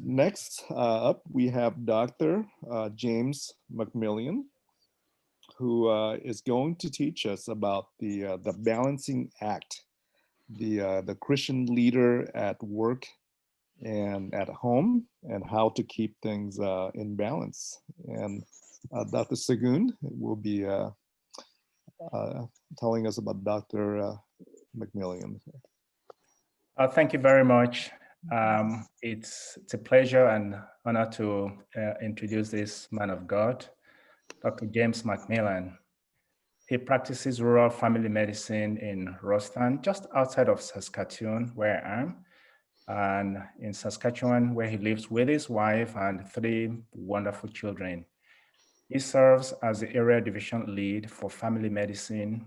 Next up, we have Dr. James MacMillan, who is going to teach us about the balancing act, the Christian leader at work and at home, and how to keep things in balance. And Dr. Sagun will be telling us about Dr. MacMillan. Thank you very much. It's a pleasure and honor to introduce this man of God, Dr. James MacMillan. He practices rural family medicine in Rostan, just outside of Saskatoon, where I am, and in Saskatchewan, where he lives with his wife and 3 wonderful children. He serves as the area division lead for family medicine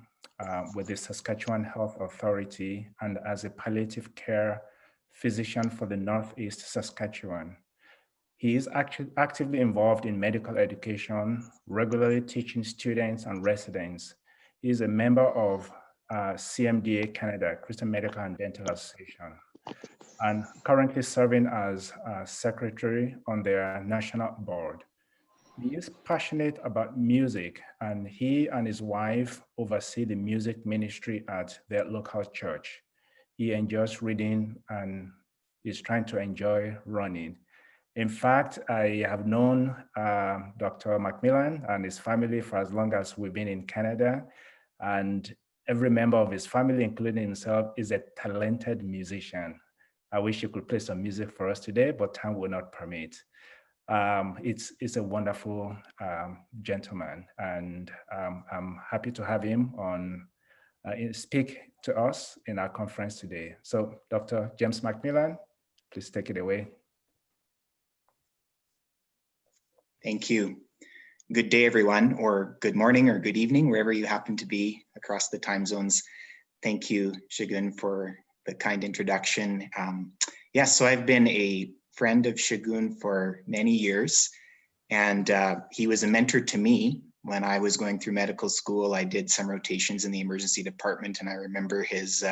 with the Saskatchewan Health Authority and as a palliative care physician for the Northeast Saskatchewan. He is actively involved in medical education, regularly teaching students and residents. He is a member of CMDA Canada, Christian Medical and Dental Association, and currently serving as secretary on their national board. He is passionate about music, and he and his wife oversee the music ministry at their local church. He enjoys reading and is trying to enjoy running. In fact, I have known Dr. MacMillan and his family for as long as we've been in Canada, and every member of his family, including himself, is a talented musician. I wish you could play some music for us today, but time will not permit. It's a wonderful gentleman, and I'm happy to have him on speak to us in our conference today. So Dr. James MacMillan, please take it away. Thank you. Good day, everyone, or good morning or good evening, wherever you happen to be across the time zones. Thank you, Shagun, for the kind introduction. Yes, so I've been a friend of Shagun for many years, and he was a mentor to me when I was going through medical school. I did some rotations in the emergency department, and I remember his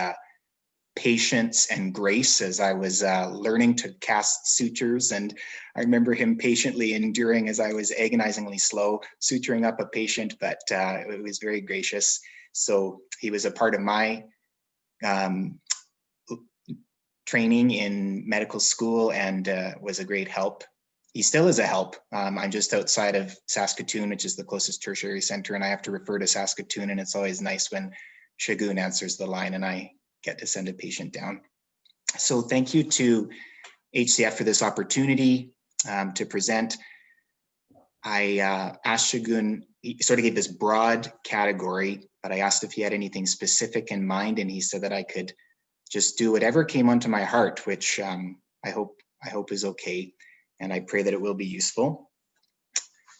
patience and grace as I was learning to cast sutures, and I remember him patiently enduring as I was agonizingly slow suturing up a patient, but it was very gracious. So he was a part of my training in medical school and was a great help. He still is a help. I'm just outside of Saskatoon, which is the closest tertiary center, and I have to refer to Saskatoon, and it's always nice when Shagun answers the line and I get to send a patient down. So thank you to HCF for this opportunity to present. I asked Shagun, he sort of gave this broad category, but I asked if he had anything specific in mind, and he said that I could just do whatever came onto my heart, which I hope is okay, and I pray that it will be useful.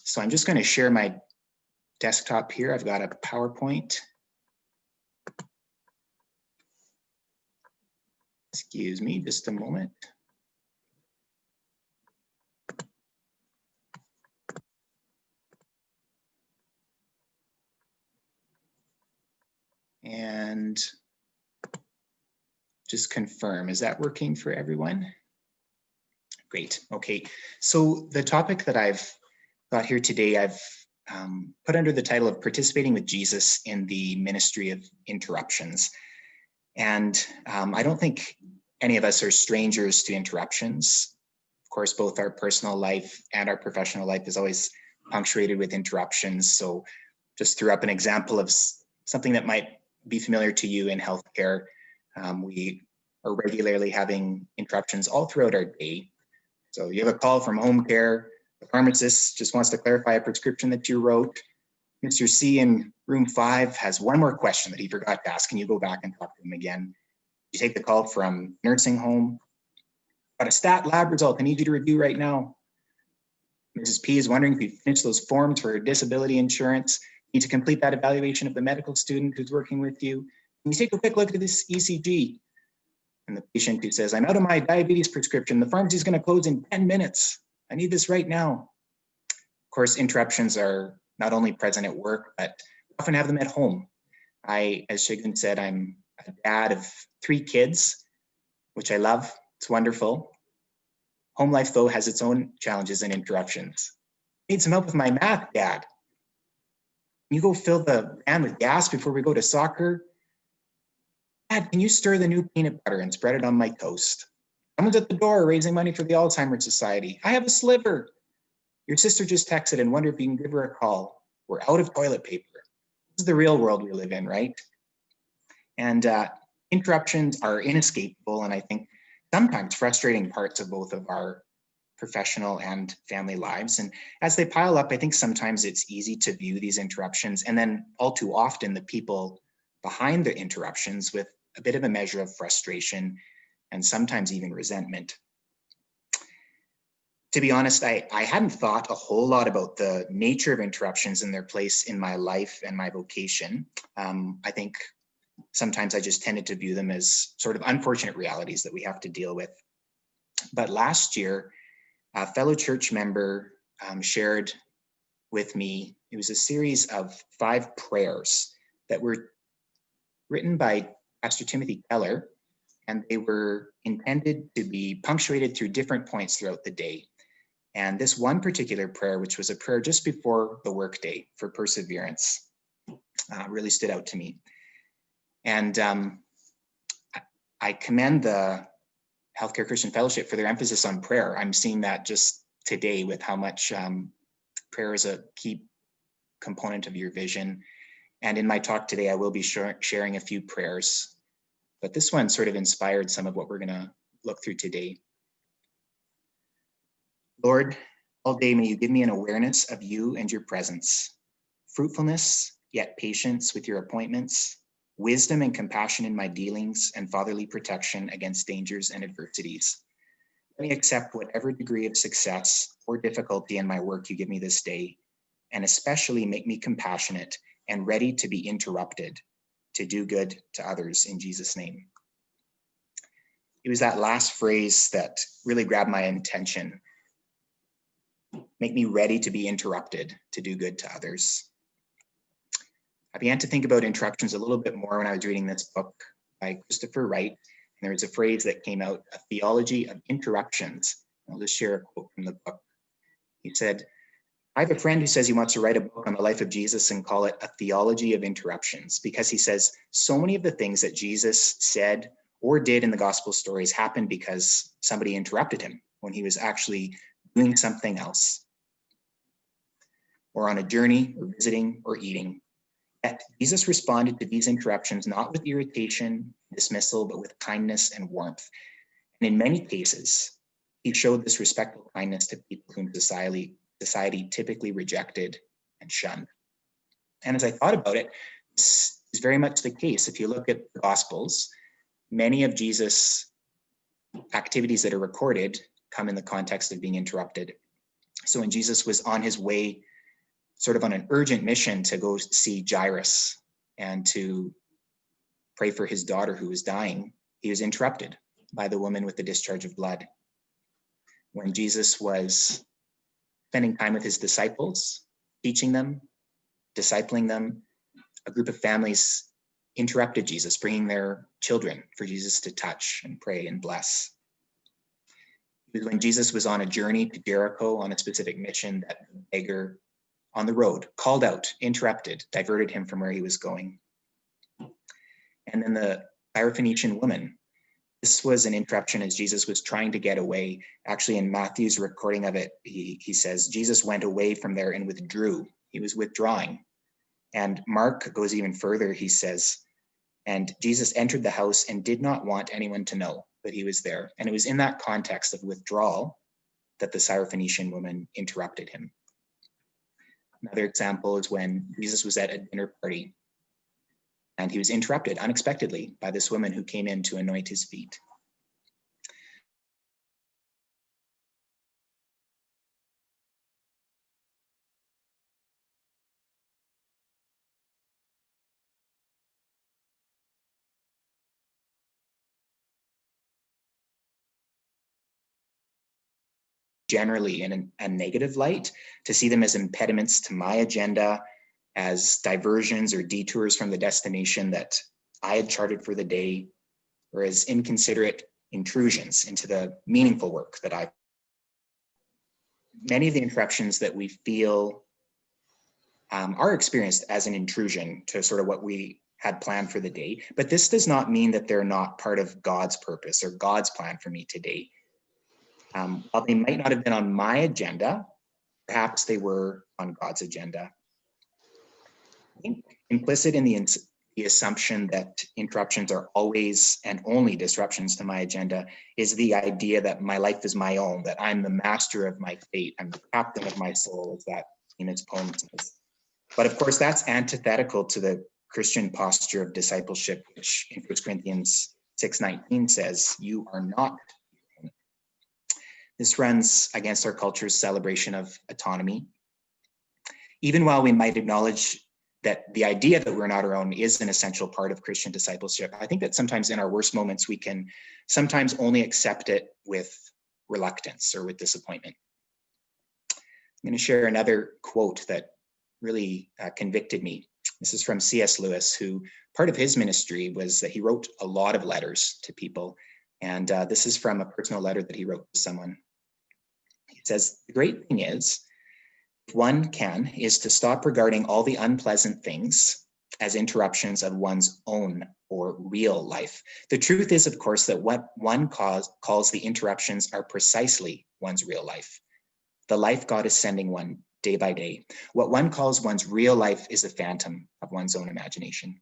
So I'm just going to share my desktop here. I've got a PowerPoint. Excuse me, just a moment. And just confirm, is that working for everyone? Great, okay. So the topic that I've got here today, I've put under the title of Participating with Jesus in the Ministry of Interruptions. And I don't think any of us are strangers to interruptions. Of course, both our personal life and our professional life is always punctuated with interruptions. So just threw up an example of something that might be familiar to you in healthcare. We are regularly having interruptions all throughout our day. So you have a call from home care, the pharmacist just wants to clarify a prescription that you wrote. Mr. C in room 5 has one more question that he forgot to ask. Can you go back and talk to him again? You take the call from nursing home. Got a stat lab result I need you to review right now. Mrs. P is wondering if you finished those forms for disability insurance. You need to complete that evaluation of the medical student who's working with you. Can you take a quick look at this ECG? And the patient who says, I'm out of my diabetes prescription. The pharmacy's going to close in 10 minutes. I need this right now. Of course, interruptions are not only present at work, but often have them at home. As Shagun said, I'm a dad of 3 kids, which I love. It's wonderful. Home life, though, has its own challenges and interruptions. Need some help with my math, Dad. Can you go fill the van with gas before we go to soccer? Dad, can you stir the new peanut butter and spread it on my toast? Someone's at the door raising money for the Alzheimer's Society. I have a sliver. Your sister just texted and wondered if you can give her a call. We're out of toilet paper. This is the real world we live in, right? And interruptions are inescapable, and I think sometimes frustrating parts of both of our professional and family lives. And as they pile up, I think sometimes it's easy to view these interruptions, and then all too often the people behind the interruptions, with a bit of a measure of frustration and sometimes even resentment. To be honest, I hadn't thought a whole lot about the nature of interruptions and their place in my life and my vocation. I think sometimes I just tended to view them as sort of unfortunate realities that we have to deal with. But last year, a fellow church member shared with me, it was a series of 5 prayers that were written by Pastor Timothy Keller, and they were intended to be punctuated through different points throughout the day. And this one particular prayer, which was a prayer just before the workday for perseverance, really stood out to me. And I commend the Healthcare Christian Fellowship for their emphasis on prayer. I'm seeing that just today with how much prayer is a key component of your vision. And in my talk today, I will be sharing a few prayers, but this one sort of inspired some of what we're going to look through today. Lord, all day may you give me an awareness of you and your presence, fruitfulness, yet patience with your appointments, wisdom and compassion in my dealings, and fatherly protection against dangers and adversities. Let me accept whatever degree of success or difficulty in my work you give me this day, and especially make me compassionate and ready to be interrupted to do good to others in Jesus' name. It was that last phrase that really grabbed my attention. Make me ready to be interrupted to do good to others. I began to think about interruptions a little bit more when I was reading this book by Christopher Wright. And there was a phrase that came out, a theology of interruptions. I'll just share a quote from the book. He said, I have a friend who says he wants to write a book on the life of Jesus and call it a theology of interruptions, because he says so many of the things that Jesus said or did in the gospel stories happened because somebody interrupted him when he was actually doing something else, or on a journey, or visiting, or eating. Yet Jesus responded to these interruptions not with irritation, dismissal, but with kindness and warmth. And in many cases, he showed this respectful kindness to people whom society typically rejected and shunned. And as I thought about it, this is very much the case. If you look at the Gospels, many of Jesus' activities that are recorded come in the context of being interrupted. So when Jesus was on his way, sort of on an urgent mission to go see Jairus and to pray for his daughter who was dying, he was interrupted by the woman with the discharge of blood. When Jesus was spending time with his disciples, teaching them, discipling them, a group of families interrupted Jesus, bringing their children for Jesus to touch and pray and bless. It was when Jesus was on a journey to Jericho on a specific mission that the beggar on the road called out, interrupted, diverted him from where he was going. And then the Syrophoenician woman, this was an interruption as Jesus was trying to get away. Actually, in Matthew's recording of it, he says, Jesus went away from there and withdrew. He was withdrawing. And Mark goes even further. He says, and Jesus entered the house and did not want anyone to know that he was there. And it was in that context of withdrawal that the Syrophoenician woman interrupted him. Another example is when Jesus was at a dinner party and he was interrupted unexpectedly by this woman who came in to anoint his feet. Generally in a negative light, to see them as impediments to my agenda, as diversions or detours from the destination that I had charted for the day, or as inconsiderate intrusions into the meaningful work that I many of the interruptions that we feel are experienced as an intrusion to sort of what we had planned for the day. But this does not mean that they're not part of God's purpose or God's plan for me today. While they might not have been on my agenda, perhaps they were on God's agenda. I think implicit in the assumption that interruptions are always and only disruptions to my agenda is the idea that my life is my own, that I'm the master of my fate, I'm the captain of my soul, as that famous poem says. But of course, that's antithetical to the Christian posture of discipleship, which in 1 Corinthians 6:19 says, you are not. This runs against our culture's celebration of autonomy. Even while we might acknowledge that the idea that we're not our own is an essential part of Christian discipleship, I think that sometimes in our worst moments, we can sometimes only accept it with reluctance or with disappointment. I'm going to share another quote that really convicted me. This is from C.S. Lewis, who part of his ministry was that he wrote a lot of letters to people. And this is from a personal letter that he wrote to someone. He says, the great thing is, if one can, is to stop regarding all the unpleasant things as interruptions of one's own or real life. The truth is, of course, that what one calls the interruptions are precisely one's real life. The life God is sending one day by day. What one calls one's real life is a phantom of one's own imagination.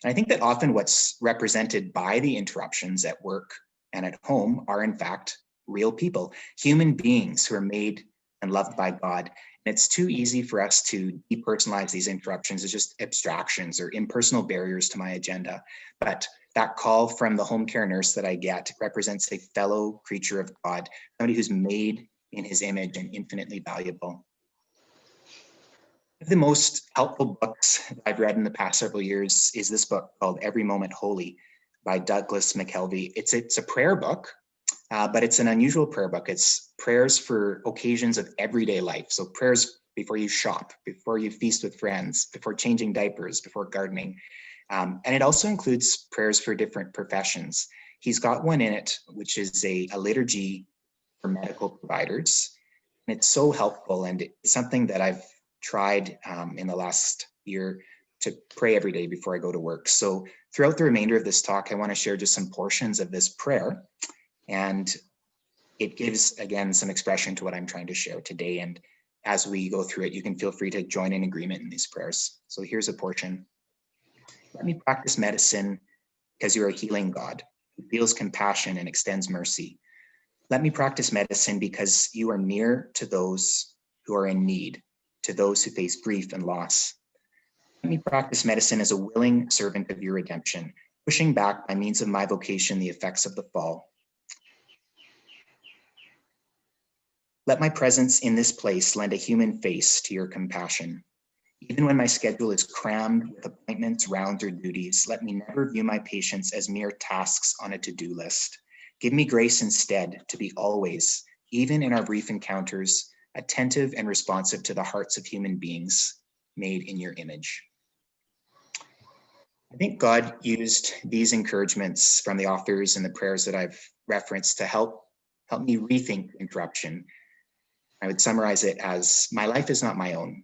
And I think that often what's represented by the interruptions at work and at home are in fact real people, human beings who are made and loved by God. And it's too easy for us to depersonalize these interruptions as just abstractions or impersonal barriers to my agenda. But that call from the home care nurse that I get represents a fellow creature of God, somebody who's made in his image and infinitely valuable. One of the most helpful books I've read in the past several years is this book called Every Moment Holy by Douglas McKelvey. It's a prayer book, but it's an unusual prayer book. It's prayers for occasions of everyday life. So prayers before you shop, before you feast with friends, before changing diapers, before gardening. And it also includes prayers for different professions. He's got one in it, which is a liturgy for medical providers. And it's so helpful, and it's something that I've tried in the last year to pray every day before I go to work. So throughout the remainder of this talk, I want to share just some portions of this prayer, and it gives, again, some expression to what I'm trying to share today. And as we go through it, you can feel free to join in agreement in these prayers. So here's a portion. Let me practice medicine because you're a healing God who feels compassion and extends mercy. Let me practice medicine because you are near to those who are in need, to those who face grief and loss. Let me practice medicine as a willing servant of your redemption, pushing back by means of my vocation the effects of the fall. Let my presence in this place lend a human face to your compassion. Even when my schedule is crammed with appointments, rounds, or duties, let me never view my patients as mere tasks on a to-do list. Give me grace instead to be always, even in our brief encounters, attentive and responsive to the hearts of human beings made in your image. I think God used these encouragements from the authors and the prayers that I've referenced to help me rethink interruption. I would summarize it as, my life is not my own.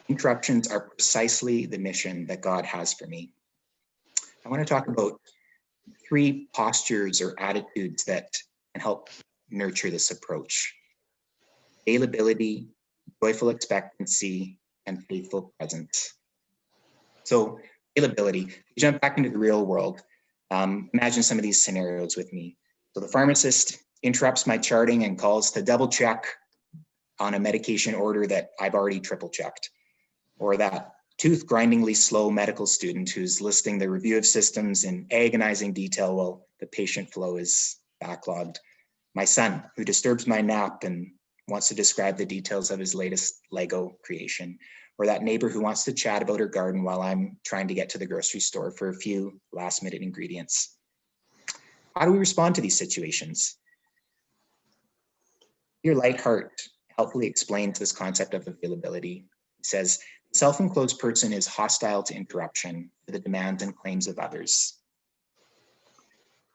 Interruptions are precisely the mission that God has for me. I want to talk about 3 postures or attitudes that can help nurture this approach: availability, joyful expectancy, and faithful presence. So availability, jump back into the real world. Imagine some of these scenarios with me. So the pharmacist interrupts my charting and calls to double check on a medication order that I've already triple checked. Or that tooth-grindingly slow medical student who's listing the review of systems in agonizing detail while the patient flow is backlogged. My son, who disturbs my nap and wants to describe the details of his latest Lego creation. Or that neighbor who wants to chat about her garden while I'm trying to get to the grocery store for a few last-minute ingredients. How do we respond to these situations? Your Lightheart helpfully explains this concept of availability. He says, the self-enclosed person is hostile to interruption, to the demands and claims of others.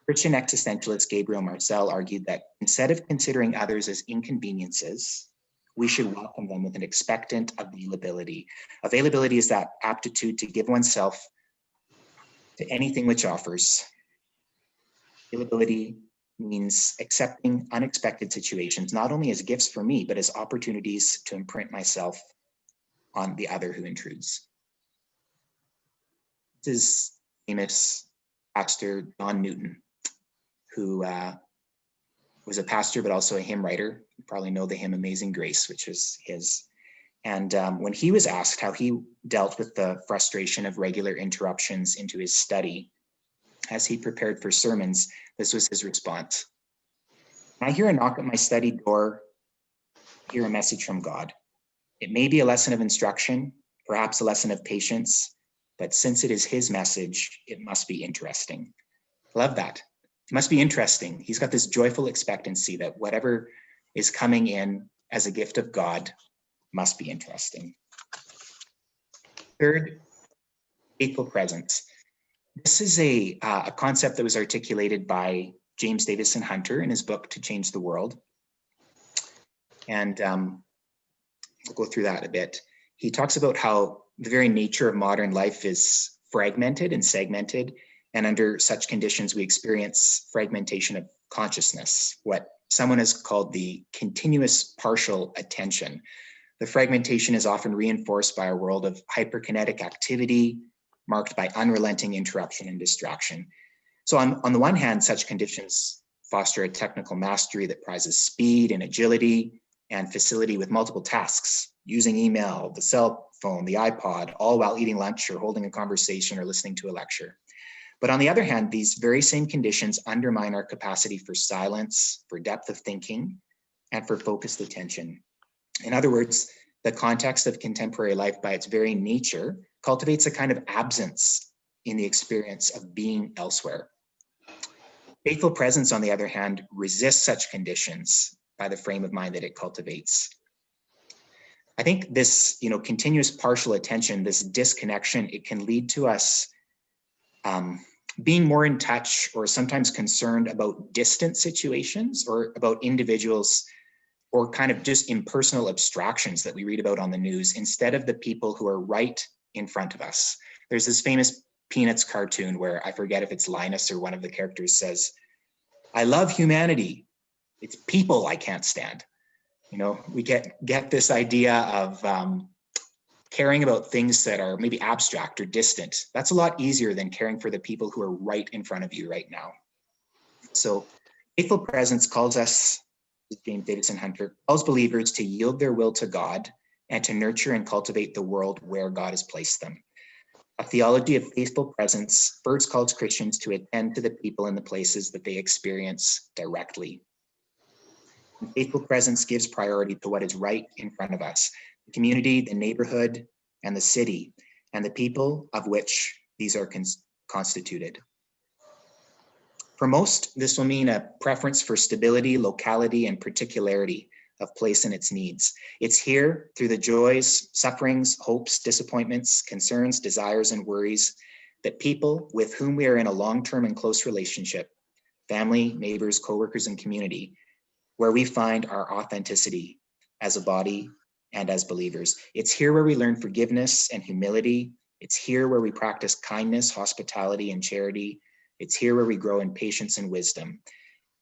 Christian existentialist Gabriel Marcel argued that instead of considering others as inconveniences, we should welcome them with an expectant availability. Availability is that aptitude to give oneself to anything which offers. Availability means accepting unexpected situations, not only as gifts for me, but as opportunities to imprint myself on the other who intrudes. This is famous pastor John Newton, who was a pastor, but also a hymn writer. You probably know the hymn Amazing Grace, which was his. And when he was asked how he dealt with the frustration of regular interruptions into his study as he prepared for sermons, this was his response. When I hear a knock at my study door, I hear a message from God. It may be a lesson of instruction, perhaps a lesson of patience, but since it is his message, it must be interesting. Love that. It must be interesting. He's got this joyful expectancy that whatever is coming in as a gift of God must be interesting. Third, faithful presence. This is a concept that was articulated by James Davison Hunter in his book, To Change the World. And we'll go through that a bit. He talks about how the very nature of modern life is fragmented and segmented. And under such conditions, we experience fragmentation of consciousness, what someone has called the continuous partial attention. The fragmentation is often reinforced by a world of hyperkinetic activity, marked by unrelenting interruption and distraction. So on the one hand, such conditions foster a technical mastery that prizes speed and agility and facility with multiple tasks, using email, the cell phone, the iPod, all while eating lunch or holding a conversation or listening to a lecture. But on the other hand, these very same conditions undermine our capacity for silence, for depth of thinking, and for focused attention. In other words, the context of contemporary life by its very nature cultivates a kind of absence in the experience of being elsewhere. Faithful presence, on the other hand, resists such conditions by the frame of mind that it cultivates. I think this, continuous partial attention, this disconnection, it can lead to us being more in touch or sometimes concerned about distant situations or about individuals or kind of just impersonal abstractions that we read about on the news instead of the people who are right in front of us. There's this famous Peanuts cartoon where I forget if it's Linus or one of the characters says, "I love humanity. It's people I can't stand." We get this idea of caring about things that are maybe abstract or distant. That's a lot easier than caring for the people who are right in front of you right now. So faithful presence calls us, James Davison Hunter, calls believers to yield their will to God and to nurture and cultivate the world where God has placed them. A theology of faithful presence first calls Christians to attend to the people and the places that they experience directly. And faithful presence gives priority to what is right in front of us, the community, the neighborhood, and the city, and the people of which these are constituted. For most, this will mean a preference for stability, locality, and particularity of place and its needs. It's here through the joys, sufferings, hopes, disappointments, concerns, desires, and worries that people with whom we are in a long-term and close relationship, family, neighbors, coworkers, and community, where we find our authenticity as a body and as believers. It's here where we learn forgiveness and humility. It's here where we practice kindness, hospitality, and charity. It's here where we grow in patience and wisdom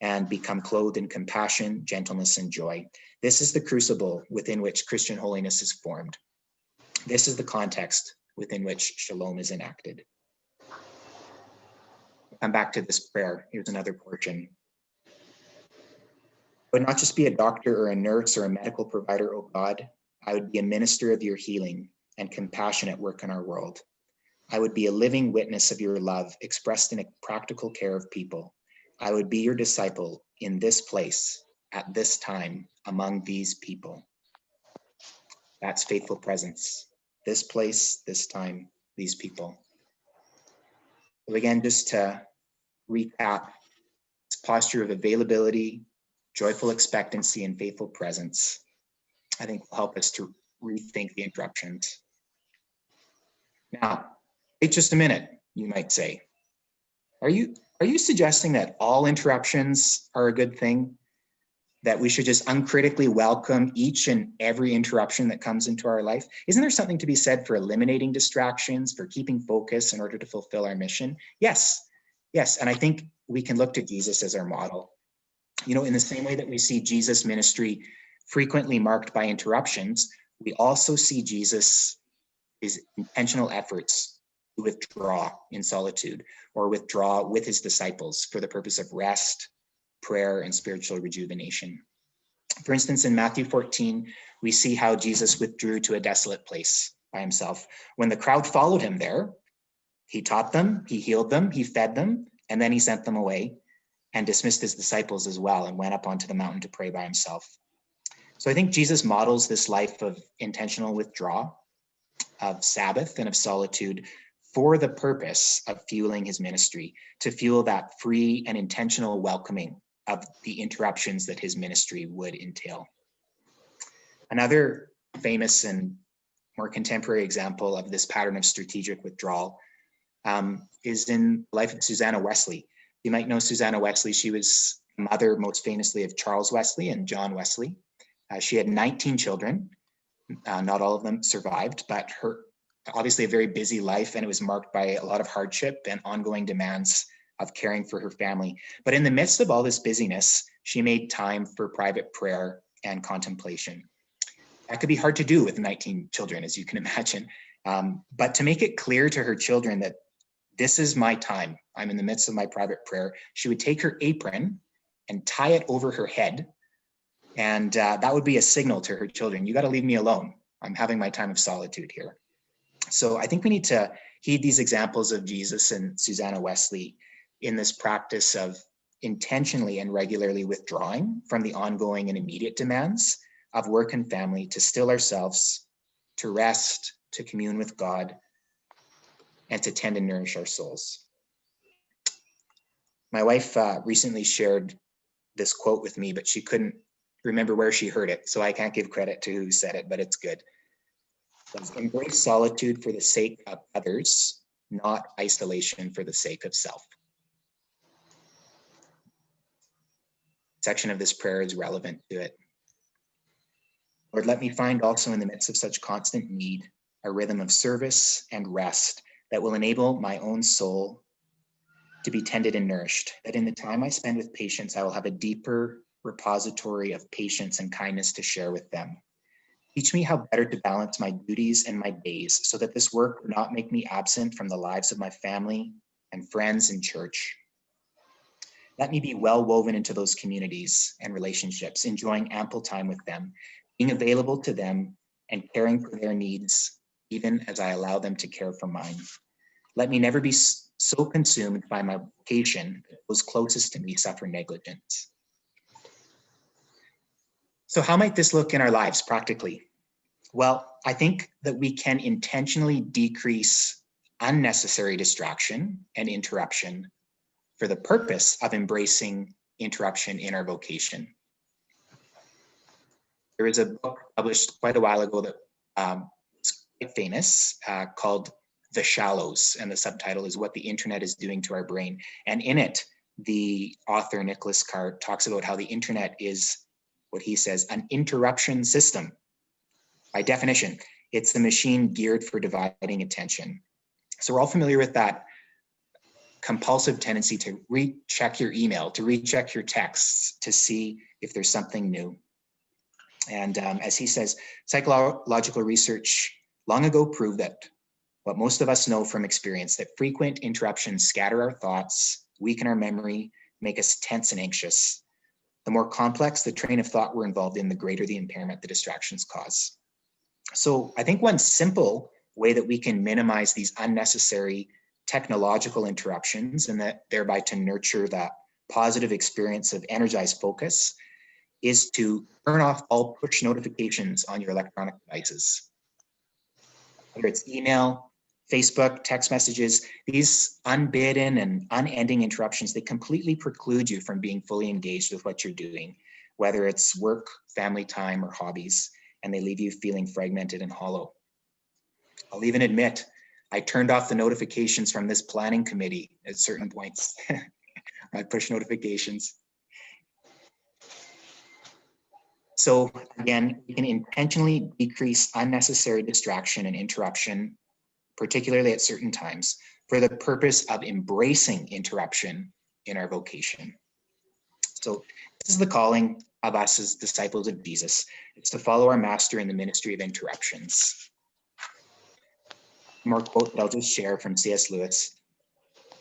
and become clothed in compassion, gentleness, and joy. This is the crucible within which Christian holiness is formed. This is the context within which shalom is enacted. I'll come back to this prayer. Here's another portion. I would not just be a doctor or a nurse or a medical provider, O God. I would be a minister of your healing and compassion at work in our world. I would be a living witness of your love expressed in a practical care of people. I would be your disciple in this place, at this time, among these people. That's faithful presence. This place, this time, these people. So again, just to recap, this posture of availability, joyful expectancy, and faithful presence, I think will help us to rethink the interruptions. Now, wait just a minute, you might say. Are you Are you suggesting that all interruptions are a good thing? That we should just uncritically welcome each and every interruption that comes into our life? Isn't there something to be said for eliminating distractions, for keeping focus in order to fulfill our mission? Yes, yes. And I think we can look to Jesus as our model. You know, in the same way that we see Jesus' ministry frequently marked by interruptions, we also see Jesus' intentional efforts to withdraw in solitude or withdraw with his disciples for the purpose of rest, prayer, and spiritual rejuvenation. For instance, in Matthew 14, we see how Jesus withdrew to a desolate place by himself. When the crowd followed him there, he taught them, he healed them, he fed them, and then he sent them away and dismissed his disciples as well and went up onto the mountain to pray by himself. So I think Jesus models this life of intentional withdrawal, of Sabbath and of solitude for the purpose of fueling his ministry, to fuel that free and intentional welcoming of the interruptions that his ministry would entail. Another famous and more contemporary example of this pattern of strategic withdrawal is in the life of Susanna Wesley. You might know Susanna Wesley. She was mother, most famously, of Charles Wesley and John Wesley. She had 19 children. Not all of them survived, but her obviously a very busy life, and it was marked by a lot of hardship and ongoing demands of caring for her family. But in the midst of all this busyness, she made time for private prayer and contemplation. That could be hard to do with 19 children, as you can imagine. But to make it clear to her children that this is my time, I'm in the midst of my private prayer, she would take her apron and tie it over her head. And that would be a signal to her children, you got to leave me alone. I'm having my time of solitude here. So I think we need to heed these examples of Jesus and Susanna Wesley in this practice of intentionally and regularly withdrawing from the ongoing and immediate demands of work and family to still ourselves, to rest, to commune with God, and to tend and nourish our souls. My wife recently shared this quote with me, but she couldn't remember where she heard it, so I can't give credit to who said it, but it's good. Embrace solitude for the sake of others, not isolation for the sake of self. Section of this prayer is relevant to it. Lord, let me find also in the midst of such constant need a rhythm of service and rest that will enable my own soul to be tended and nourished, that in the time I spend with patients, I will have a deeper repository of patience and kindness to share with them. Teach me how better to balance my duties and my days so that this work will not make me absent from the lives of my family and friends in church. Let me be well woven into those communities and relationships, enjoying ample time with them, being available to them and caring for their needs, even as I allow them to care for mine. Let me never be so consumed by my vocation that those closest to me suffer negligence. So how might this look in our lives practically? Well, I think that we can intentionally decrease unnecessary distraction and interruption for the purpose of embracing interruption in our vocation. There is a book published quite a while ago that is quite famous called The Shallows, and the subtitle is What the Internet is Doing to Our Brain. And in it, the author, Nicholas Carr, talks about how the internet is what he says, an interruption system. By definition, it's a machine geared for dividing attention. So we're all familiar with that compulsive tendency to recheck your email, to recheck your texts, to see if there's something new. And as he says, psychological research long ago proved that what most of us know from experience, that frequent interruptions scatter our thoughts, weaken our memory, make us tense and anxious. The more complex the train of thought we're involved in, the greater the impairment the distractions cause. So I think one simple way that we can minimize these unnecessary technological interruptions and that thereby to nurture that positive experience of energized focus is to turn off all push notifications on your electronic devices. Whether it's email, Facebook, text messages, these unbidden and unending interruptions, they completely preclude you from being fully engaged with what you're doing, whether it's work, family time, or hobbies, and they leave you feeling fragmented and hollow. I'll even admit, I turned off the notifications from this planning committee at certain points. my push notifications. So again, we can intentionally decrease unnecessary distraction and interruption, particularly at certain times, for the purpose of embracing interruption in our vocation. So this is the calling of us as disciples of Jesus. It's to follow our master in the ministry of interruptions. More quote that I'll just share from C.S. Lewis.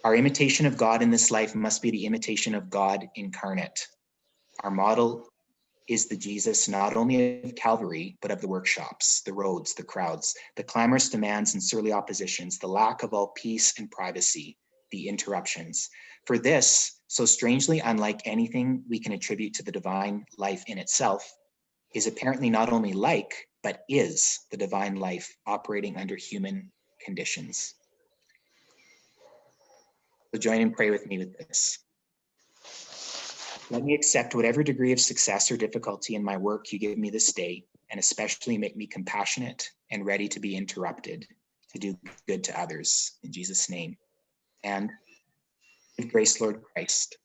Our imitation of God in this life must be the imitation of God incarnate. Our model is the Jesus not only of Calvary, but of the workshops, the roads, the crowds, the clamorous demands and surly oppositions, the lack of all peace and privacy, the interruptions. For this, so strangely unlike anything we can attribute to the divine life in itself, is apparently not only like, but is the divine life operating under human conditions. So join and pray with me with this. Let me accept whatever degree of success or difficulty in my work you give me this day, and especially make me compassionate and ready to be interrupted, to do good to others, in Jesus' name. And give grace, Lord Christ.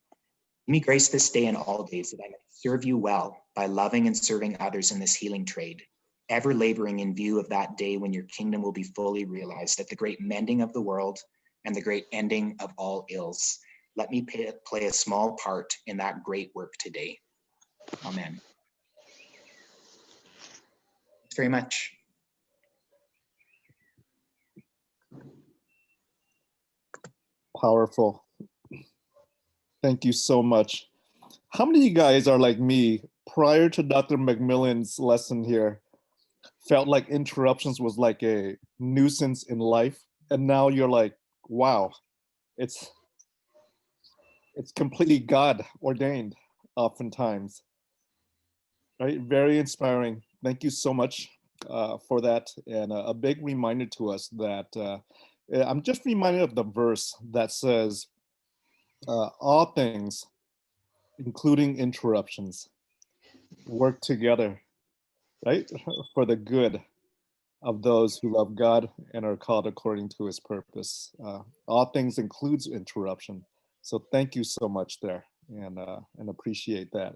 Give me grace this day and all days, that I may serve you well by loving and serving others in this healing trade, ever laboring in view of that day when your kingdom will be fully realized, at the great mending of the world and the great ending of all ills. Let me play a small part in that great work today. Amen. Thanks very much. Powerful. Thank you so much. How many of you guys are like me, prior to Dr. MacMillan's lesson here, felt like interruptions was like a nuisance in life, and now you're like, wow, it's completely God ordained oftentimes, right? Very inspiring. Thank you so much for that, and a big reminder to us that I'm just reminded of the verse that says, all things, including interruptions, work together, right, for the good of those who love God and are called according to his purpose. All things includes interruption. So thank you so much there, and appreciate that.